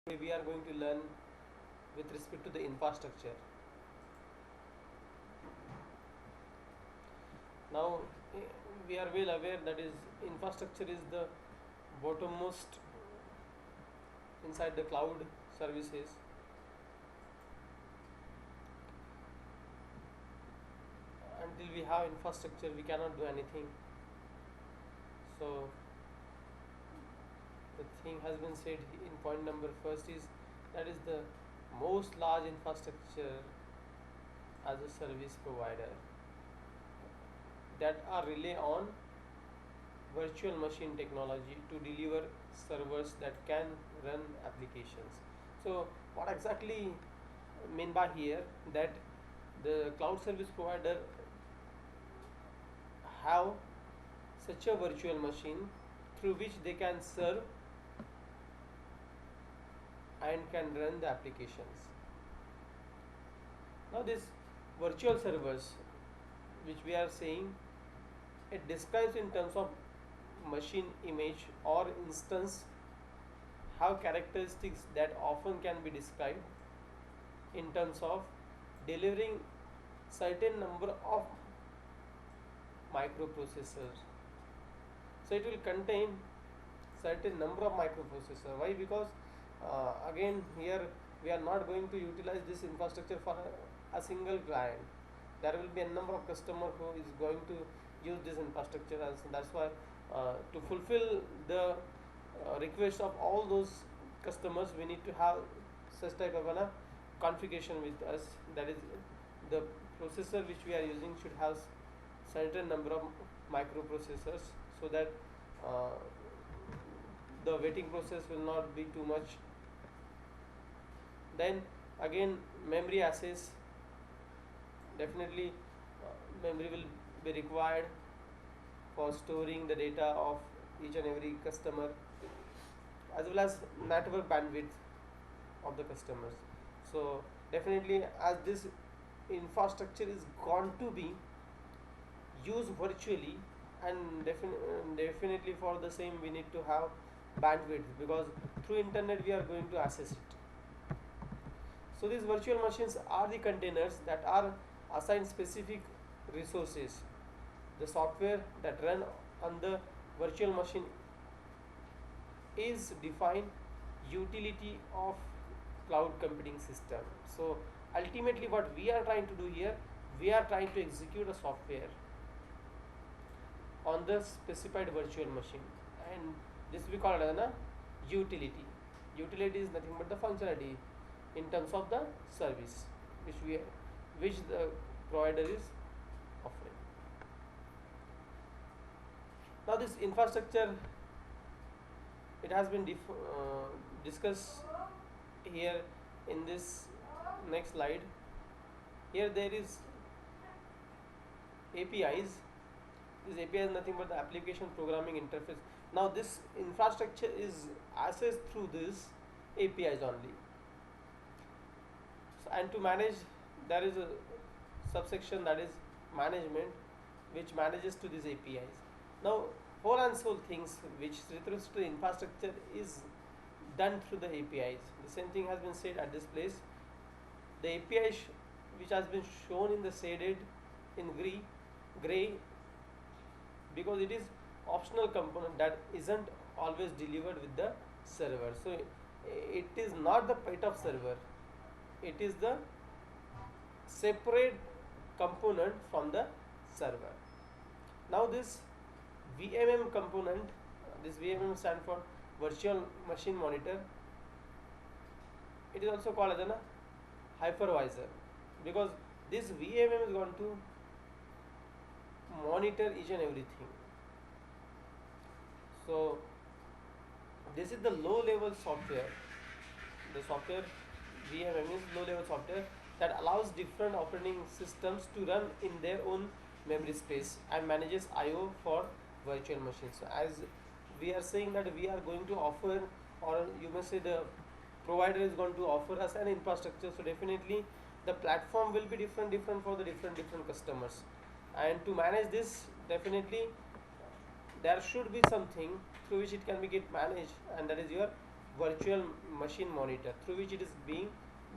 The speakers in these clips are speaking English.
We are going to learn with respect to the infrastructure. Now we are well aware that is infrastructure is the bottommost inside the cloud services. Until we have infrastructure we cannot do anything. So the thing has been said in point number first is that is the most large infrastructure as a service provider that are rely on virtual machine technology to deliver servers that can run applications. So what exactly mean by here that the cloud service provider have such a virtual machine through which they can serve and can run the applications. Now this virtual servers which we are saying, it describes in terms of machine image or instance have characteristics that often can be described in terms of delivering certain number of microprocessors. So it will contain certain number of microprocessor. Why? Because again here we are not going to utilize this infrastructure for a single client. There will be a number of customer who is going to use this infrastructure, and that's why to fulfill the request of all those customers we need to have such type of a configuration with us. That is, the processor which we are using should have certain number of microprocessors so that uh, the waiting process will not be too much. Then again memory access, definitely memory will be required for storing the data of each and every customer, as well as network bandwidth of the customers. So definitely as this infrastructure is going to be used virtually, and definitely for the same we need to have bandwidth, because through internet we are going to access it. So these virtual machines are the containers that are assigned specific resources. The software that run on the virtual machine is defined utility of cloud computing system. So ultimately what we are trying to do here, we are trying to execute a software on the specified virtual machine, and this we call it as a utility. Utility is nothing but the functionality in terms of the service which the provider is offering. Now this infrastructure, it has been discussed here in this next slide. Here there is APIs. This API is nothing but the application programming interface. Now this infrastructure is accessed through this APIs only. So, and to manage, there is a subsection that is management, which manages to these APIs. Now whole and soul things which refers to infrastructure is done through the APIs. The same thing has been said at this place. The API which has been shown in the shaded in gray, because it is optional component that isn't always delivered with the server. So it is not the part of server, it is the separate component from the server. Now this VMM component, this VMM stand for virtual machine monitor. It is also called as a hypervisor, because this VMM is going to monitor each and everything. So this is the low level software. The software VMM is low level software that allows different operating systems to run in their own memory space and manages IO for virtual machines. So as we are saying that we are going to offer, or you may say the provider is going to offer us an infrastructure, so definitely the platform will be different for the different customers. And to manage this, definitely there should be something through which it can be get managed, and that is your virtual machine monitor through which it is being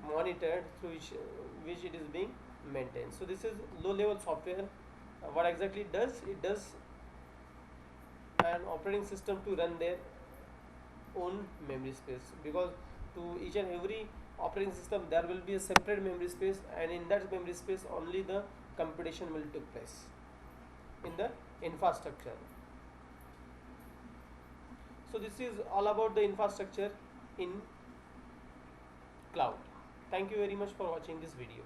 monitored, through which it is being maintained. So this is low level software. What exactly it does? It does an operating system to run their own memory space, because to each and every operating system there will be a separate memory space, and in that memory space only the computation will take place in the infrastructure. So this is all about the infrastructure in cloud. Thank you very much for watching this video.